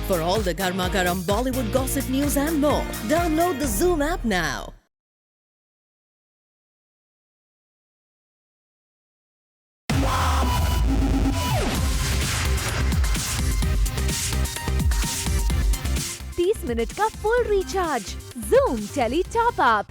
For all the Garma Garam Bollywood gossip news and more, download the Zoom app now. Minute का full recharge Zoom tele top up.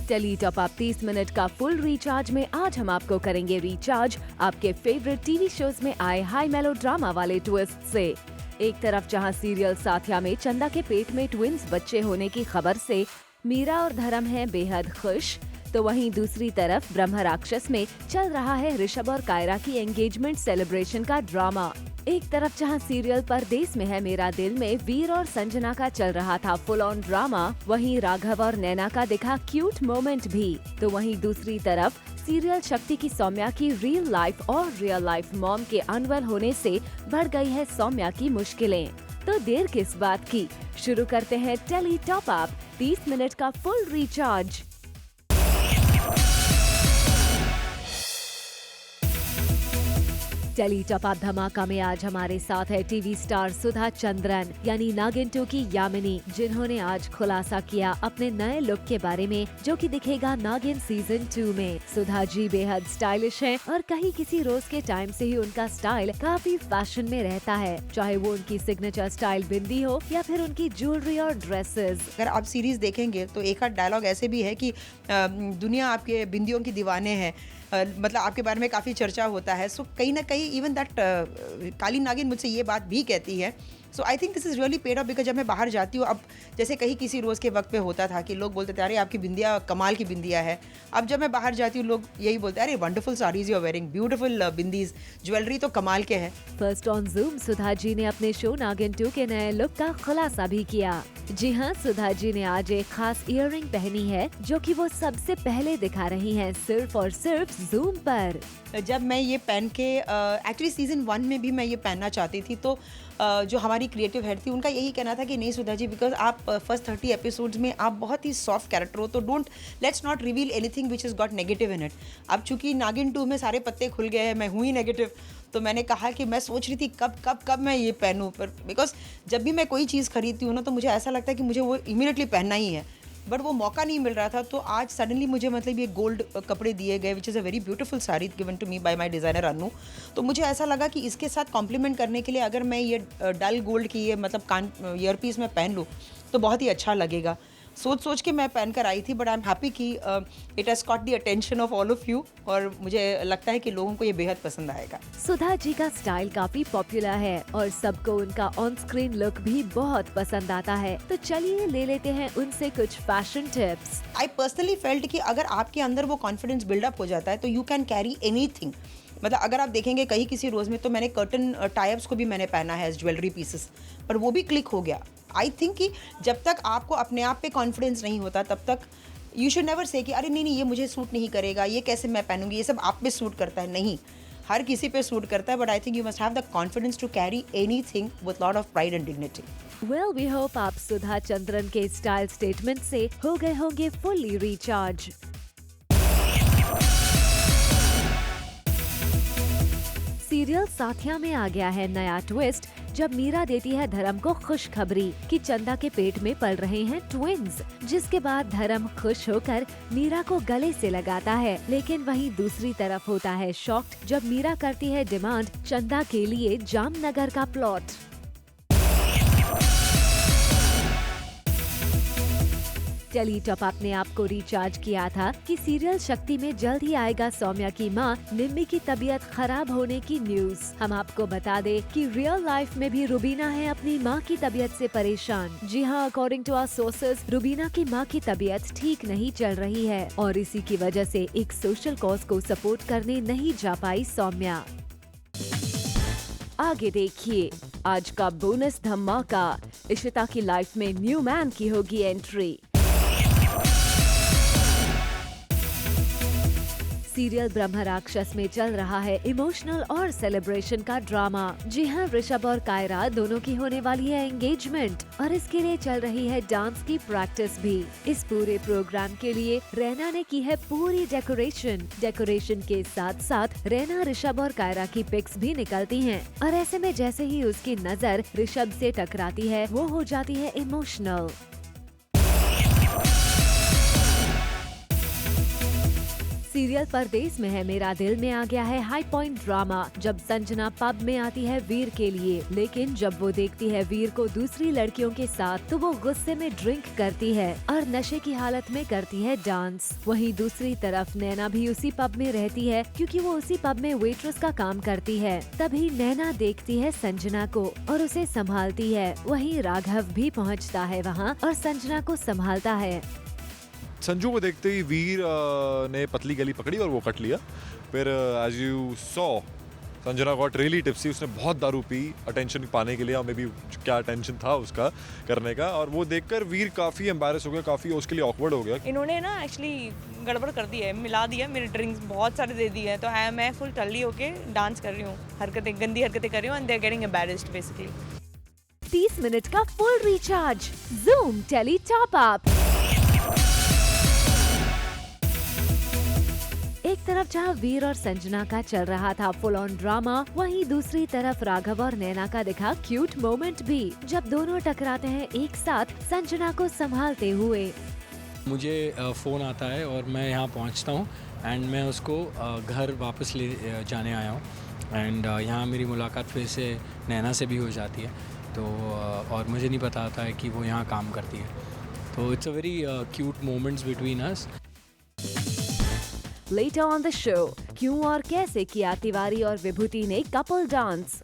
Tele top up 30 minute का full recharge में आज हम आपको करेंगे recharge आपके favourite TV shows में आए हाई मेलो ड्रामा वाले ट्विस्ट से। एक तरफ जहां सीरियल साथिया में चंदा के पेट में ट्विंस बच्चे होने की खबर से मीरा और धर्म हैं बेहद खुश, तो वहीं दूसरी तरफ ब्रह्म राक्षस में चल रहा है ऋषभ और कायरा की एंगेजमेंट सेलिब्रेशन का ड्रामा। एक तरफ जहां सीरियल परदेस में है मेरा दिल में वीर और संजना का चल रहा था फुल ऑन ड्रामा, वहीं राघव और नैना का दिखा क्यूट मोमेंट भी। तो वहीं दूसरी तरफ सीरियल शक्ति की सौम्या की रियल लाइफ और रियल लाइफ मॉम के अनवेल होने से बढ़ गई है सौम्या की मुश्किलें। तो देर किस बात की, शुरू करते हैं टेली टॉप अप 30 मिनट का full recharge. Tele top up धमाका में आज हमारे साथ है टीवी स्टार सुधा चंद्रन यानी नागिन 2 की यामिनी, जिन्होंने आज खुलासा किया अपने नए लुक के बारे में जो कि दिखेगा नागिन सीजन 2 में। सुधा जी बेहद स्टाइलिश हैं और कहीं किसी रोज के टाइम से ही उनका स्टाइल काफी फैशन में रहता है, चाहे वो उनकी सिग्नेचर स्टाइल बिंदी हो या फिर उनकी ज्वेलरी और ड्रेसेस। अगर आप सीरीज देखेंगे तो एक आध डायलॉग ऐसे भी है कि दुनिया आपके बिंदियों की दीवाने हैं, मतलब आपके बारे में काफ़ी चर्चा होता है। सो कहीं ना कहीं इवन दैट काली नागिन मुझसे ये बात भी कहती है। So I think this is really paid off, because जब मैं बाहर जाती हूँ, अब जैसे कहीं किसी रोज़ के वक्त पे होता था कि लोग बोलते थे अरे आपकी बिंदिया कमाल की बिंदिया है, अब जब मैं बाहर जाती हूँ लोग यही बोलते हैं अरे wonderful saris you are wearing, beautiful bindis, jewellery तो कमाल के है। First on Zoom Sudha ji ने अपने शो नागिन 2 के नए लुक का खुलासा भी किया। जी हाँ, सुधा जी ने आज एक खास इयररिंग पहनी है जो कि वो सबसे पहले दिखा रही हैं सिर्फ और सिर्फ जूम पर। जब मैं ये पहन के एक्चुअली सीजन 1 में भी मैं ये पहनना चाहती थी, तो जो हमारी क्रिएटिव हेड थी उनका यही कहना था कि नहीं सुधा जी, बिकॉज आप फर्स्ट 30 एपिसोड्स में आप बहुत ही सॉफ्ट कैरेक्टर हो, तो don't let's not reveal anything which is got negative in it. अब चूंकि नागिन 2 में सारे पत्ते खुल गए हैं, मैं हुई नेगेटिव, तो मैंने कहा कि मैं सोच रही थी कब मैं ये पहनूं, पर बिकॉज जब भी मैं कोई चीज़ खरीदती हूँ ना तो मुझे ऐसा लगता है कि मुझे वो इमीडिएटली पहनना ही है, बट वो मौका नहीं मिल रहा था। तो आज सडनली मुझे मतलब ये गोल्ड कपड़े दिए गए which is a very beautiful sari given to me by my designer Anu. तो मुझे ऐसा लगा कि इसके साथ कॉम्प्लीमेंट करने के लिए अगर मैं ये डल गोल्ड की ये मतलब कान ईयर पीस में पहन लूँ तो बहुत ही अच्छा लगेगा। सोच के मैं पहन कर आई थी, बट आई एम हैप्पी कि it has caught the attention of all of you, और मुझे लगता है कि लोगों को ये बेहद पसंद आएगा। सुधा जी का स्टाइल काफी पॉपुलर है और सबको उनका ऑन स्क्रीन लुक भी बहुत पसंद आता है, तो चलिए ले लेते हैं उनसे कुछ fashion tips. I personally felt कि अगर आपके अंदर वो कॉन्फिडेंस बिल्डअप हो जाता है तो यू कैन कैरी एनीथिंग। मतलब अगर आप देखेंगे कहीं किसी रोज़ में तो मैंने कर्टन टाइप्स को भी मैंने पहना है एज ज्वेलरी पीसेस, पर वो भी क्लिक हो गया। आई थिंक कि जब तक आपको अपने आप पे कॉन्फिडेंस नहीं होता तब तक यू शुड नेवर से कि अरे नहीं ये मुझे सूट नहीं करेगा, ये कैसे मैं पहनूंगी, ये सब आप पे सूट करता है। नहीं, हर किसी पे सूट करता है, but I think you must have the confidence to carry anything with lot of pride and dignity. Well we hope आप सुधा चंद्रन के स्टाइल स्टेटमेंट से हो गए होंगे फुल्ली रिचार्ज। सीरियल साथिया में आ गया है नया ट्विस्ट जब मीरा देती है धर्म को खुशखबरी कि चंदा के पेट में पल रहे हैं ट्विंस, जिसके बाद धर्म खुश होकर मीरा को गले से लगाता है। लेकिन वहीं दूसरी तरफ होता है शॉक्ड जब मीरा करती है डिमांड चंदा के लिए जामनगर का प्लॉट। टेली टॉप अप ने आपको रिचार्ज किया था कि सीरियल शक्ति में जल्द ही आएगा सौम्या की मां निम्मी की तबीयत खराब होने की न्यूज। हम आपको बता दें कि रियल लाइफ में भी रुबीना है अपनी मां की तबीयत से परेशान। जी हां, according to our sources Rubina की मां की तबीयत ठीक नहीं चल रही है और इसी की वजह से एक सोशल कॉज को सपोर्ट करने नहीं जा पाई सौम्या। आगे देखिए आज का बोनस धमाका, इशिता की लाइफ में न्यू मैन की होगी एंट्री। सीरियल ब्रह्म राक्षस में चल रहा है इमोशनल और सेलिब्रेशन का ड्रामा। जी हाँ, ऋषभ और कायरा दोनों की होने वाली है एंगेजमेंट और इसके लिए चल रही है डांस की प्रैक्टिस भी। इस पूरे प्रोग्राम के लिए रैना ने की है पूरी डेकोरेशन के साथ साथ रैना, ऋषभ और कायरा की पिक्स भी निकलती हैं और ऐसे में जैसे ही उसकी नजर ऋषभ से टकराती है वो हो जाती है इमोशनल। सीरियल परदेस में है मेरा दिल में आ गया है हाई पॉइंट ड्रामा जब संजना पब में आती है वीर के लिए, लेकिन जब वो देखती है वीर को दूसरी लड़कियों के साथ तो वो गुस्से में ड्रिंक करती है और नशे की हालत में करती है डांस। वहीं दूसरी तरफ नैना भी उसी पब में रहती है क्योंकि वो उसी पब में वेट्रेस का काम करती है। तभी नैना देखती है संजना को और उसे संभालती है। वहीं राघव भी पहुँचता है वहाँ और संजना को संभालता है। संजू को देखते ही वीर ने पतली गली पकड़ी और वो कट लिया। फिर as you saw Sanjana got really tipsy. उसने बहुत दारू पी अटेंशन पाने के लिए और मे बी क्या टेंशन था उसका करने का, और वो देखकर वीर काफ़ी एम्बैरेस हो गया, काफ़ी उसके लिए ऑकवर्ड हो गया। इन्होंने ना एक्चुअली गड़बड़ कर दी है, मिला दिया, मेरे ड्रिंक्स बहुत सारे दे दिए हैं, तो मैं फुल टल्ली होके डांस कर रही हूँ, गंदी हरकतें कर रही हूँ and they are getting embarrassed basically. 30 minute का full recharge Zoom tele top up. एक तरफ जहां वीर और संजना का चल रहा था फुल ऑन ड्रामा, वहीं दूसरी तरफ राघव और नैना का दिखा क्यूट मोमेंट भी जब दोनों टकराते हैं एक साथ संजना को संभालते हुए। मुझे फ़ोन आता है और मैं यहाँ पहुँचता हूँ एंड मैं उसको घर वापस ले जाने आया हूँ एंड यहाँ मेरी मुलाकात फिर से नैना से भी हो जाती है। तो और मुझे नहीं पता था कि वो यहाँ काम करती है, तो it's a very cute moments between us. Later on the show, क्यों और कैसे किया तिवारी और विभूति ने कपल डांस।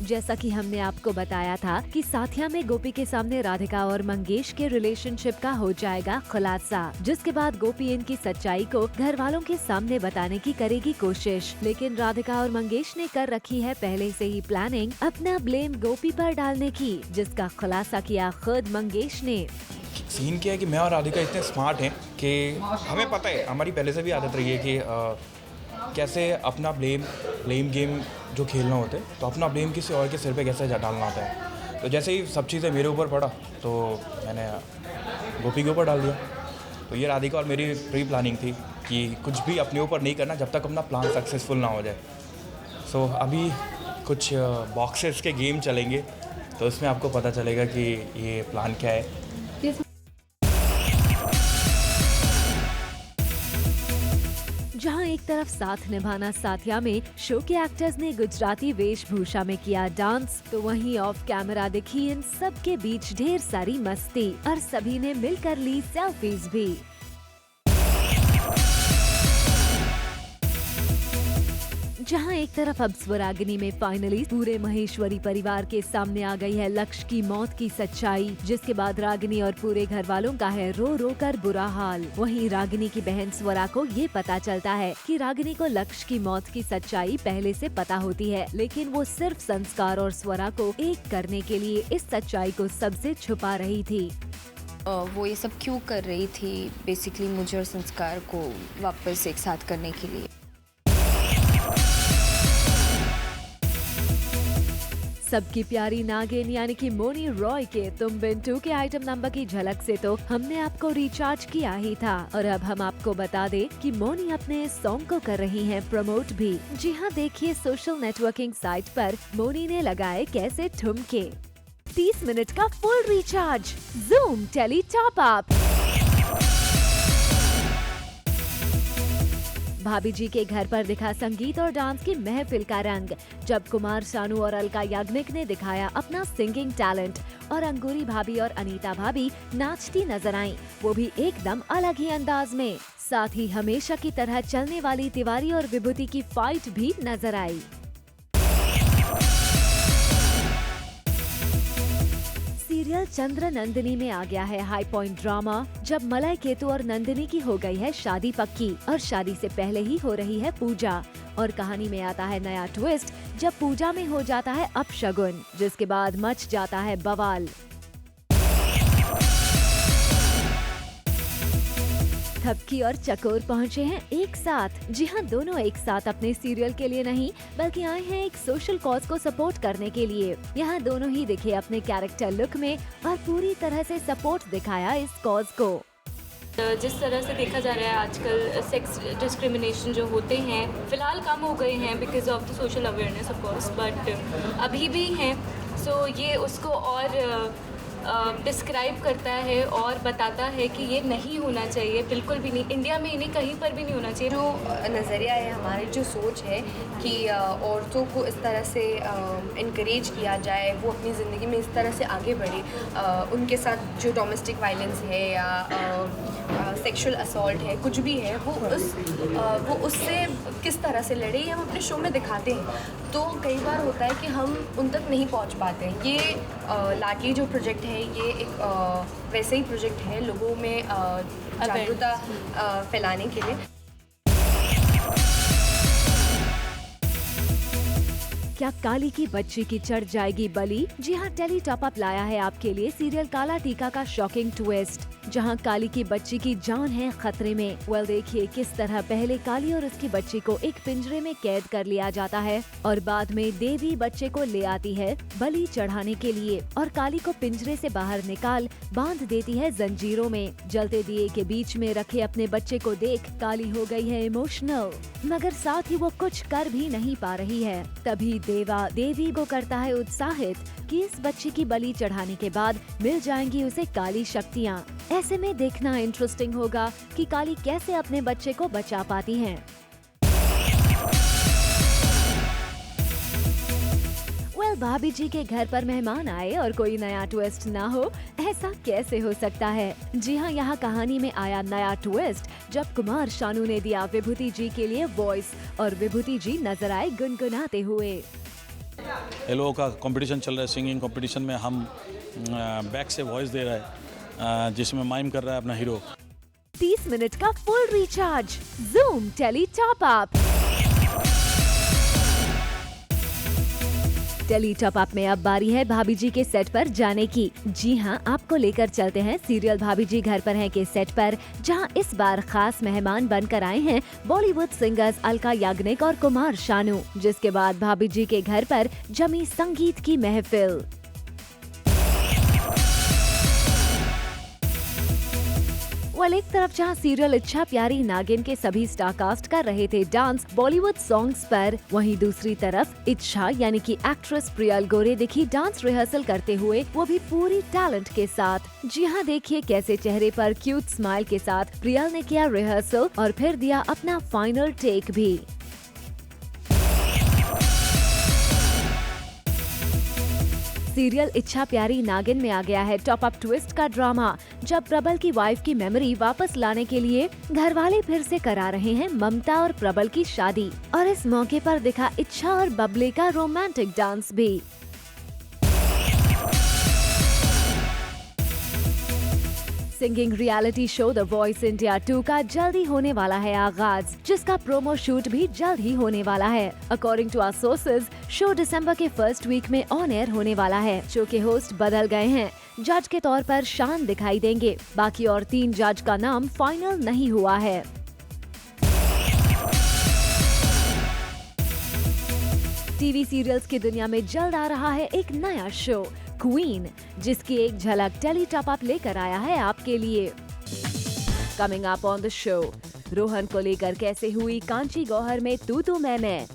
जैसा कि हमने आपको बताया था कि साथिया में गोपी के सामने राधिका और मंगेश के रिलेशनशिप का हो जाएगा खुलासा, जिसके बाद गोपी इनकी सच्चाई को घर वालों के सामने बताने की करेगी कोशिश। लेकिन राधिका और मंगेश ने कर रखी है पहले से ही प्लानिंग अपना ब्लेम गोपी पर डालने की, जिसका खुलासा किया खुद मंगेश ने। सीन क्या है कि मैं और राधिका इतने स्मार्ट हैं कि हमें पता है, हमारी पहले से भी आदत रही है कि कैसे अपना ब्लेम गेम जो खेलना होता है तो अपना ब्लेम किसी और के सिर पे कैसे डालना होता है। तो जैसे ही सब चीज़ें मेरे ऊपर पड़ा तो मैंने गोपी के ऊपर डाल दिया। तो ये राधिका और मेरी प्री प्लानिंग थी कि कुछ भी अपने ऊपर नहीं करना जब तक अपना प्लान सक्सेसफुल ना हो जाए। सो अभी कुछ बॉक्सेस के गेम चलेंगे तो उसमें आपको पता चलेगा कि ये प्लान क्या है। जहां एक तरफ साथ निभाना साथिया में शो के एक्टर्स ने गुजराती वेशभूषा में किया डांस, तो वहीं ऑफ कैमरा दिखी इन सब के बीच ढेर सारी मस्ती और सभी ने मिलकर ली सेल्फीज भी। जहां एक तरफ अब स्वरागिनी में फाइनली पूरे महेश्वरी परिवार के सामने आ गई है लक्ष्य की मौत की सच्चाई, जिसके बाद रागिनी और पूरे घर वालों का है रो रो कर बुरा हाल। वहीं रागिनी की बहन स्वरा को ये पता चलता है कि रागिनी को लक्ष्य की मौत की सच्चाई पहले से पता होती है, लेकिन वो सिर्फ संस्कार और स्वरा को एक करने के लिए इस सच्चाई को सबसे छुपा रही थी। वो ये सब क्यों कर रही थी, बेसिकली मुझे और संस्कार को वापस एक साथ करने के लिए। सबकी प्यारी नागिन यानी कि मोनी रॉय के तुम बिन 2 के आइटम नंबर की झलक से तो हमने आपको रिचार्ज किया ही था, और अब हम आपको बता दें कि मोनी अपने इस सॉन्ग को कर रही हैं प्रमोट भी। जी हाँ, देखिए सोशल नेटवर्किंग साइट पर मोनी ने लगाए कैसे ठुमके। 30 मिनट का full recharge Zoom tele top up. भाभी जी के घर पर दिखा संगीत और डांस की महफिल का रंग, जब कुमार शानू और अलका याग्निक ने दिखाया अपना सिंगिंग टैलेंट और अंगूरी भाभी और अनीता भाभी नाचती नजर आईं, वो भी एकदम अलग ही अंदाज में। साथ ही हमेशा की तरह चलने वाली तिवारी और विभूति की फाइट भी नजर आई। सीरियल चंद्र नंदिनी में आ गया है हाई पॉइंट ड्रामा, जब मलय केतु और नंदिनी की हो गई है शादी पक्की और शादी से पहले ही हो रही है पूजा, और कहानी में आता है नया ट्विस्ट जब पूजा में हो जाता है अपशगुन, जिसके बाद मच जाता है बवाल। खपकी और चकोर पहुंचे हैं एक साथ। जी हाँ, दोनों एक साथ अपने सीरियल के लिए नहीं बल्कि आए हैं एक सोशल कॉज को सपोर्ट करने के लिए। यहाँ दोनों ही दिखे अपने कैरेक्टर लुक में और पूरी तरह से सपोर्ट दिखाया इस कॉज को। जिस तरह से देखा जा रहा है आजकल सेक्स डिस्क्रिमिनेशन जो होते हैं फिलहाल कम हो गए हैं because of the social awareness of course, but अभी भी हैं। सो ये उसको और डिस्क्राइब करता है और बताता है कि ये नहीं होना चाहिए, बिल्कुल भी नहीं, इंडिया में ही नहीं कहीं पर भी नहीं होना चाहिए। जो नज़रिया है हमारी, जो सोच है कि औरतों को इस तरह से इनकरेज किया जाए, वो अपनी ज़िंदगी में इस तरह से आगे बढ़े, उनके साथ जो डोमेस्टिक वायलेंस है या सेक्सुअल असॉल्ट है, कुछ भी है, वो उससे किस तरह से लड़े, ये हम अपने शो में दिखाते हैं। तो कई बार होता है कि हम उन तक नहीं पहुंच पाते हैं। ये लाडली जो प्रोजेक्ट है, ये एक वैसे ही प्रोजेक्ट है लोगों में जागरूकता फैलाने के लिए। क्या काली की बच्ची की चढ़ जाएगी बलि? जी हाँ, टेली टॉप अप लाया है आपके लिए सीरियल काला टीका का शॉकिंग ट्विस्ट, जहां काली की बच्ची की जान है खतरे में। वेल, देखिए किस तरह पहले काली और उसकी बच्ची को एक पिंजरे में कैद कर लिया जाता है और बाद में देवी बच्चे को ले आती है बलि चढ़ाने के लिए और काली को पिंजरे से बाहर निकाल बांध देती है जंजीरों में। जलते दिए के बीच में रखे अपने बच्चे को देख काली हो गई है इमोशनल, मगर साथ ही वो कुछ कर भी नहीं पा रही है। तभी देवा देवी को करता है उत्साहित कि इस बच्ची की बलि चढ़ाने के बाद मिल जाएंगी उसे काली शक्तियाँ। ऐसे में देखना इंटरेस्टिंग होगा कि काली कैसे अपने बच्चे को बचा पाती हैं। भाभी जी के घर पर मेहमान आए और कोई नया ट्विस्ट ना हो, ऐसा कैसे हो सकता है? जी हाँ, यहाँ कहानी में आया नया ट्विस्ट जब कुमार शानू ने दिया विभूति जी के लिए वॉइस और विभूति जी नजर आए गुनगुनाते हुए। ये लोगों का कंपटीशन चल रहा है, सिंगिंग कंपटीशन में हम बैक से वॉइस दे रहा है, जिसमें माइम कर रहा है अपना हीरो। 30 मिनट का full recharge, Zoom tele top up. Tele top up में अब बारी है भाभी जी के सेट पर जाने की। जी हाँ, आपको लेकर चलते हैं सीरियल भाभी जी घर पर हैं के सेट पर, जहाँ इस बार खास मेहमान बनकर आए हैं बॉलीवुड सिंगर्स अलका याग्निक और कुमार शानू, जिसके बाद भाभी जी के घर पर जमी संगीत की महफिल। एक तरफ जहां सीरियल इच्छा प्यारी नागिन के सभी स्टार कास्ट कर रहे थे डांस बॉलीवुड सॉन्ग्स पर, वहीं दूसरी तरफ इच्छा यानी कि एक्ट्रेस प्रियल गोरे दिखी डांस रिहर्सल करते हुए, वो भी पूरी टैलेंट के साथ। जी हाँ, देखिए कैसे चेहरे पर क्यूट स्माइल के साथ प्रियल ने किया रिहर्सल और फिर दिया अपना फाइनल टेक भी। सीरियल इच्छा प्यारी नागिन में आ गया है टॉप अप ट्विस्ट का ड्रामा, जब प्रबल की वाइफ की मेमोरी वापस लाने के लिए घर वाले फिर से करा रहे हैं ममता और प्रबल की शादी, और इस मौके पर दिखा इच्छा और बबले का रोमांटिक डांस भी। Singing reality show the voice India 2 का जल्दी होने वाला है आगाज, जिसका प्रोमो शूट भी जल्द ही होने वाला है। According to our sources, show दिसंबर के फर्स्ट वीक में ऑन एयर होने वाला है। शो के होस्ट बदल गए हैं, जज के तौर पर शान दिखाई देंगे, बाकी और 3 जज का नाम फाइनल नहीं हुआ है। टीवी सीरियल्स की दुनिया में जल्द आ रहा है एक नया शो क्वीन, जिसकी एक झलक टेली टॉप अप लेकर आया है आपके लिए। Coming up on the show, Rohan को लेकर कैसे हुई कांची गौहर में तू मैं।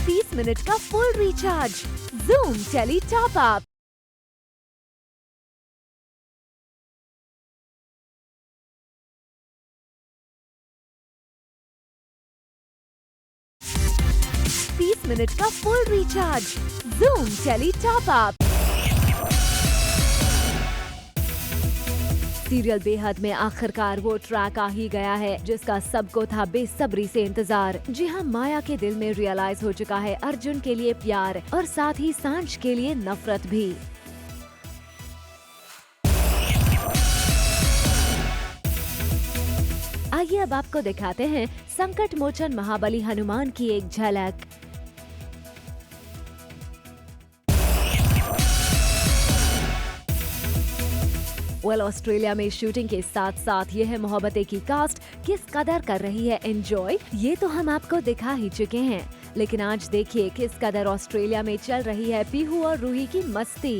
30 मिनट का full recharge, Zoom tele top up. Minute का full recharge, Zoom tele top up. Serial बेहद में आखिरकार वो ट्रैक आ ही गया है जिसका सबको था बेसब्री से इंतजार। जी हाँ, माया के दिल में रियलाइज हो चुका है अर्जुन के लिए प्यार और साथ ही सांझ के लिए नफरत भी। आइए अब आपको दिखाते हैं संकट मोचन महाबली हनुमान की एक झलक। वेल, ऑस्ट्रेलिया में शूटिंग के साथ साथ यह मोहब्बतें की कास्ट किस कदर कर रही है एंजॉय, ये तो हम आपको दिखा ही चुके हैं। लेकिन आज देखिए किस कदर ऑस्ट्रेलिया में चल रही है पीहू और रूही की मस्ती।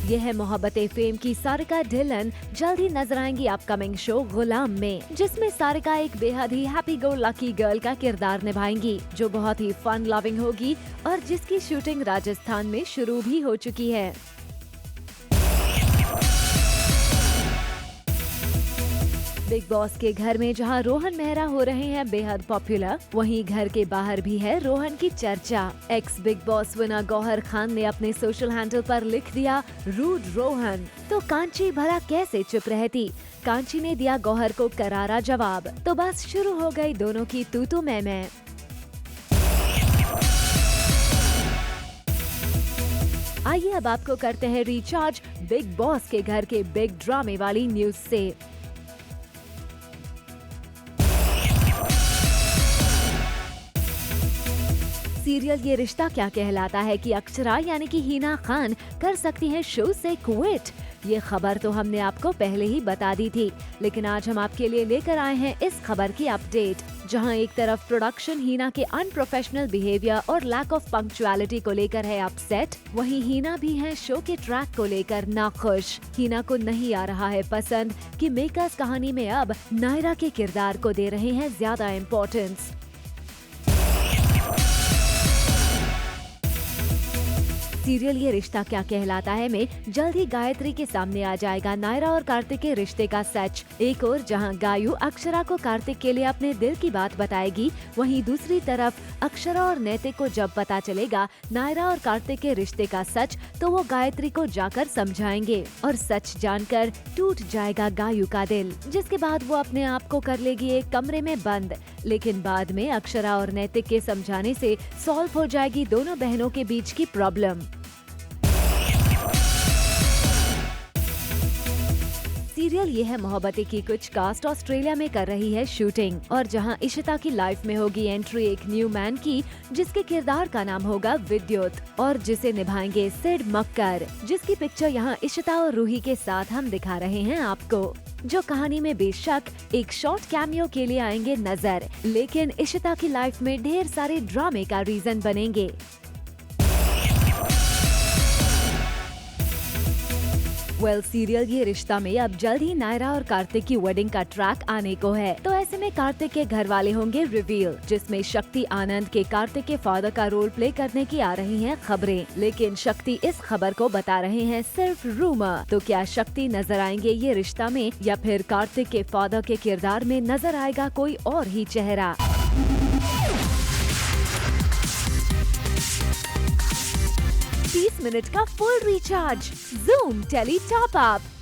यह है मोहब्बतें फेम की सारिका ढिल्लन जल्द ही नजर आएंगी अपकमिंग शो गुलाम में, जिसमें सारिका एक बेहद ही हैप्पी गो लकी गर्ल का किरदार निभाएंगी, जो बहुत ही फन लविंग होगी और जिसकी शूटिंग राजस्थान में शुरू भी हो चुकी है। बिग बॉस के घर में जहां रोहन मेहरा हो रहे हैं बेहद पॉपुलर, वहीं घर के बाहर भी है रोहन की चर्चा। Ex Bigg Boss winner Gauhar Khan ने अपने सोशल हैंडल पर लिख दिया रूड रोहन, तो कांची भला कैसे चुप रहती। कांची ने दिया गौहर को करारा जवाब, तो बस शुरू हो गई दोनों की तू मैं। आइए अब आपको करते हैं रिचार्ज बिग बॉस के घर के बिग ड्रामे वाली न्यूज से। सीरियल ये रिश्ता क्या कहलाता है कि अक्षरा यानी कि हिना खान कर सकती हैं शो से क्विट। ये खबर तो हमने आपको पहले ही बता दी थी, लेकिन आज हम आपके लिए लेकर आए हैं इस खबर की अपडेट, जहां एक तरफ प्रोडक्शन हिना के अनप्रोफेशनल बिहेवियर और लैक ऑफ पंक्चुअलिटी को लेकर है अपसेट, वहीं हिना भी है शो के ट्रैक को लेकर नाखुश। हिना को नहीं आ रहा है पसंद कि मेकर्स कहानी में अब नायरा के किरदार को दे रहे हैं ज्यादा इम्पोर्टेंस। सीरियल ये रिश्ता क्या कहलाता है में जल्द ही गायत्री के सामने आ जाएगा नायरा और कार्तिक के रिश्ते का सच। एक और जहां गायू अक्षरा को कार्तिक के लिए अपने दिल की बात बताएगी, वहीं दूसरी तरफ अक्षरा और नैतिक को जब पता चलेगा नायरा और कार्तिक के रिश्ते का सच, तो वो गायत्री को जाकर समझाएंगे और सच जानकर टूट जाएगा गायू का दिल, जिसके बाद वो अपने आप को कर लेगी एक कमरे में बंद। लेकिन बाद में अक्षरा और नैतिक के समझाने से सॉल्व हो जाएगी दोनों बहनों के बीच की प्रॉब्लम। सीरियल ये है मोहब्बतें की कुछ कास्ट ऑस्ट्रेलिया में कर रही है शूटिंग, और जहां इशिता की लाइफ में होगी एंट्री एक न्यू मैन की, जिसके किरदार का नाम होगा विद्युत और जिसे निभाएंगे सिड मक्कर, जिसकी पिक्चर यहां इशिता और रूही के साथ हम दिखा रहे हैं आपको, जो कहानी में बेशक एक शॉर्ट कैमियो के लिए आएंगे नजर, लेकिन इशिता की लाइफ में ढेर सारे ड्रामे का रीजन बनेंगे। वेल, सीरियल ये रिश्ता में अब जल्द ही नायरा और कार्तिक की वेडिंग का ट्रैक आने को है, तो ऐसे में कार्तिक के घर वाले होंगे रिवील, जिसमें शक्ति आनंद के कार्तिक के फादर का रोल प्ले करने की आ रही हैं खबरें, लेकिन शक्ति इस खबर को बता रहे हैं सिर्फ रूमर। तो क्या शक्ति नजर आएंगे ये रिश्ता में, या फिर कार्तिक के फादर के किरदार में नजर आएगा कोई और ही चेहरा? 30 मिनट का full recharge Zoom tele top up.